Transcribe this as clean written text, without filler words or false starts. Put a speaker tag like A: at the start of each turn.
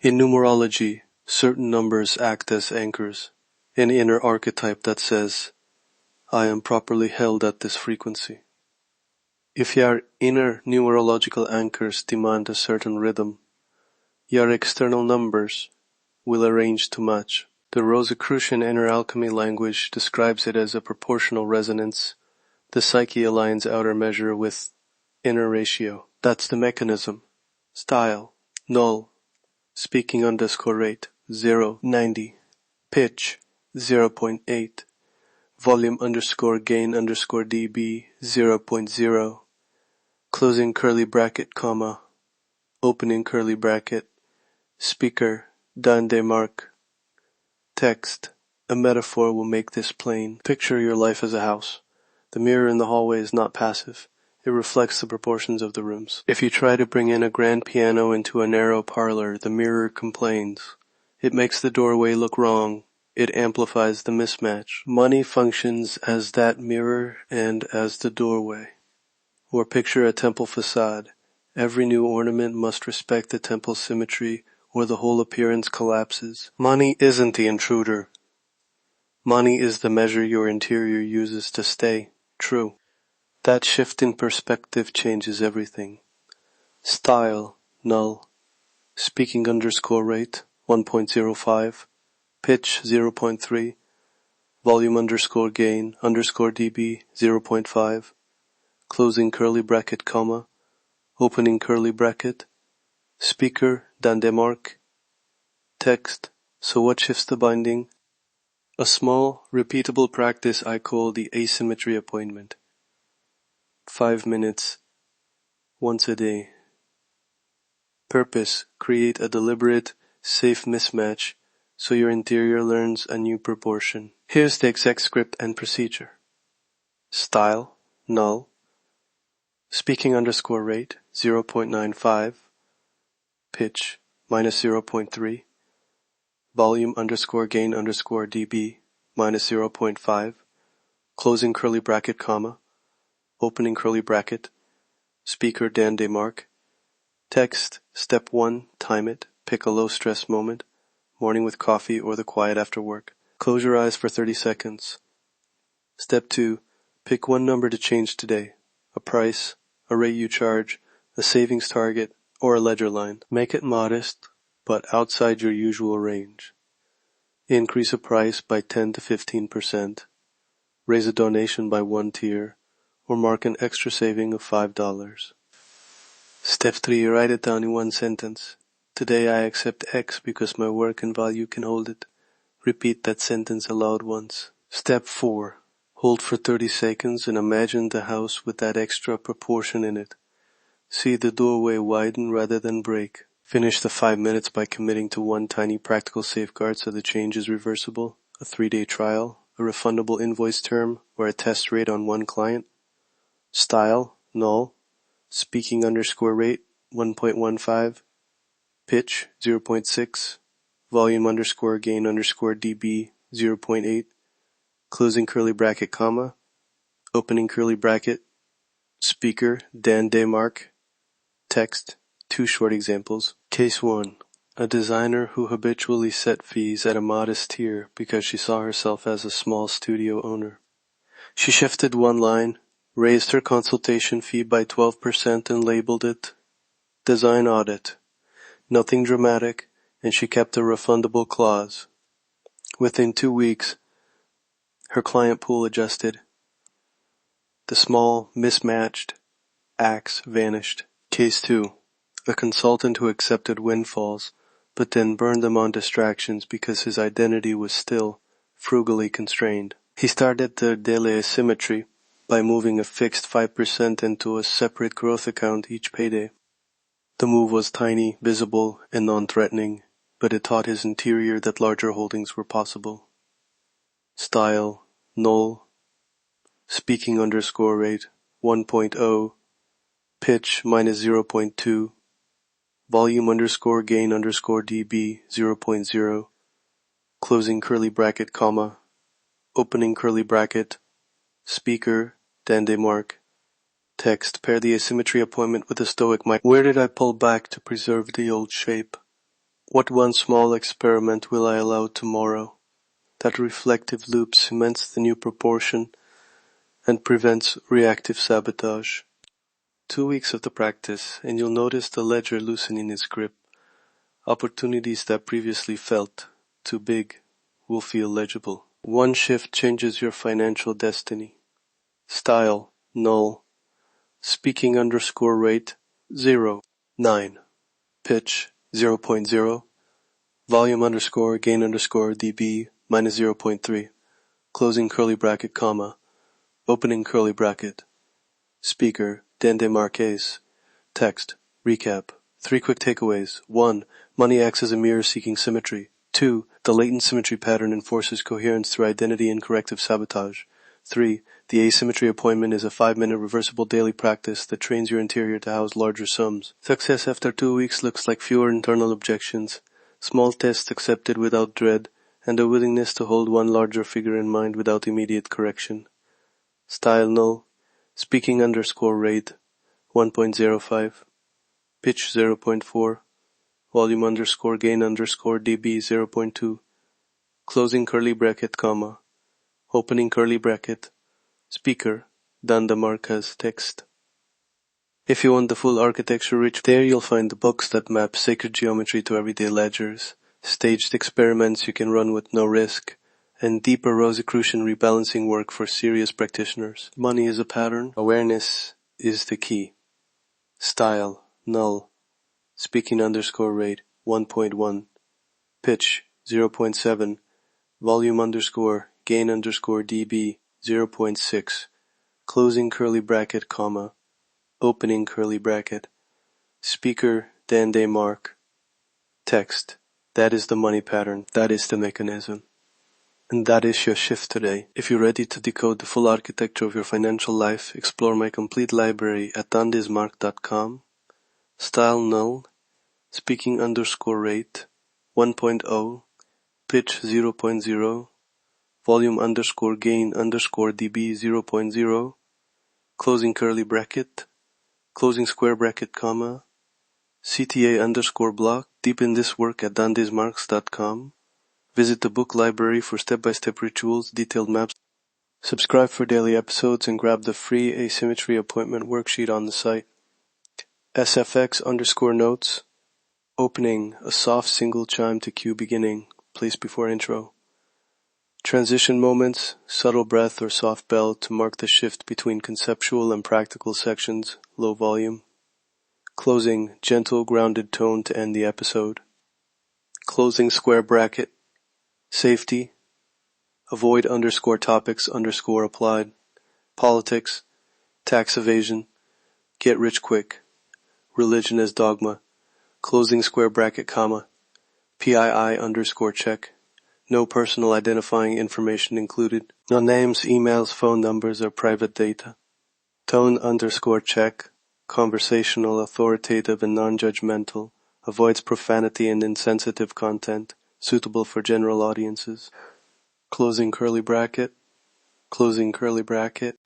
A: In numerology, certain numbers act as anchors, an inner archetype that says, I am properly held at this frequency. If your inner numerological anchors demand a certain rhythm, your external numbers will arrange to match. The Rosicrucian inner alchemy language describes it as a proportional resonance. The psyche aligns outer measure with inner ratio. That's the mechanism. Style, null. Speaking _rate, 0.90. Pitch, 0.8. Volume _gain _dB, 0.0. Closing curly bracket, comma. Opening curly bracket. Speaker, Desmarques. Text, a metaphor will make this plain. Picture your life as a house. The mirror in the hallway is not passive. It reflects the proportions of the rooms. If you try to bring in a grand piano into a narrow parlor, the mirror complains. It makes the doorway look wrong. It amplifies the mismatch. Money functions as that mirror and as the doorway. Or picture a temple facade. Every new ornament must respect the temple's symmetry, or the whole appearance collapses. Money isn't the intruder. Money is the measure your interior uses to stay true. That shift in perspective changes everything. Style, null. Speaking _rate, 1.05. Pitch, 0.3. Volume _gain _dB, 0.5. Closing curly bracket, comma. Opening curly bracket. Speaker, Desmarques. Text, so what shifts the binding? A small, repeatable practice I call the asymmetry appointment. 5 minutes, once a day. Purpose, create a deliberate, safe mismatch so your interior learns a new proportion. Here's the exact script and procedure. Style, null. Speaking _rate, 0.95. Pitch, -0.3. Volume _gain _dB, -0.5. Closing curly bracket, comma. Opening curly bracket. Speaker, Desmarques. Text, step 1, time it. Pick a low stress moment. Morning with coffee or the quiet after work. Close your eyes for 30 seconds. Step 2, pick one number to change today. A price, a rate you charge, a savings target, or a ledger line. Make it modest, but outside your usual range. Increase a price by 10 to 15%. Raise a donation by one tier, or mark an extra saving of $5. Step 3, write it down in one sentence. Today I accept X because my work and value can hold it. Repeat that sentence aloud once. Step 4, hold for 30 seconds and imagine the house with that extra proportion in it. See the doorway widen rather than break. Finish the 5 minutes by committing to one tiny practical safeguard so the change is reversible, a 3-day trial, a refundable invoice term, or a test rate on one client. Style, null. Speaking _rate, 1.15. Pitch, 0.6. Volume _gain _dB, 0.8. Closing curly bracket, comma. Opening curly bracket. Speaker, Desmarques. Text, 2 short examples. Case 1. A designer who habitually set fees at a modest tier because she saw herself as a small studio owner. She shifted one line, raised her consultation fee by 12% and labeled it Design Audit. Nothing dramatic, and she kept a refundable clause. Within 2 weeks, her client pool adjusted. The small, mismatched acts vanished. Case 2. A consultant who accepted windfalls, but then burned them on distractions because his identity was still frugally constrained. He started the daily Symmetry by moving a fixed 5% into a separate growth account each payday. The move was tiny, visible, and non-threatening, but it taught his interior that larger holdings were possible. Style, null. Speaking underscore rate, 1.0. Pitch, minus 0.2. Volume underscore gain underscore dB, 0.0. Closing curly bracket, comma. Opening curly bracket. Speaker, Desmarques. Text, pair the asymmetry appointment with the stoic mic. Where did I pull back to preserve the old shape? What one small experiment will I allow tomorrow? That reflective loop cements the new proportion and prevents reactive sabotage. 2 weeks of the practice, and you'll notice the ledger loosening its grip. Opportunities that previously felt too big will feel legible. One shift changes your financial destiny. Style, null. Speaking underscore rate, 0. 9. Pitch, 0.0. Volume underscore gain underscore dB, minus 0.3. Closing curly bracket, comma. Opening curly bracket. Speaker, Desmarques. Text, recap. 3 quick takeaways. 1. Money acts as a mirror seeking symmetry. 2. The latent symmetry pattern enforces coherence through identity and corrective sabotage. 3. The asymmetry appointment is a 5-minute reversible daily practice that trains your interior to house larger sums. Success after 2 weeks looks like fewer internal objections, small tests accepted without dread, and a willingness to hold one larger figure in mind without immediate correction. Style null. Speaking underscore rate, 1.05. Pitch 0.4. Volume underscore gain underscore dB 0.2. Closing curly bracket, comma. Opening curly bracket. Speaker, Desmarques. Text. If you want the full architecture rich, there you'll find the books that map sacred geometry to everyday ledgers, staged experiments you can run with no risk, and deeper Rosicrucian rebalancing work for serious practitioners. Money is a pattern. Awareness is the key. Style, null. Speaking underscore rate, 1.1. Pitch, 0.7. Volume underscore gain underscore dB, 0.6. Closing curly bracket, comma. Opening curly bracket. Speaker, Desmarques. Text. That is the money pattern. That is the mechanism. And that is your shift today. If you're ready to decode the full architecture of your financial life, explore my complete library at desmarques.com. Style null. Speaking underscore rate, 1.0. Pitch 0.0. Volume underscore gain underscore dB 0.0. Closing curly bracket. Closing square bracket, comma. CTA underscore block. Deepen this work at desmarques.com. Visit the book library for step-by-step rituals, detailed maps. Subscribe for daily episodes and grab the free asymmetry appointment worksheet on the site. SFX underscore notes. Opening, a soft single chime to cue beginning, placed before intro. Transition moments, subtle breath or soft bell to mark the shift between conceptual and practical sections, low volume. Closing, gentle grounded tone to end the episode. Closing square bracket. Safety. Avoid underscore topics underscore applied. Politics. Tax evasion. Get rich quick. Religion as dogma. Closing square bracket, comma. PII underscore check. No personal identifying information included. No names, emails, phone numbers, or private data. Tone underscore check. Conversational, authoritative, and non-judgmental. Avoids profanity and insensitive content. Suitable for general audiences. Closing curly bracket. Closing curly bracket.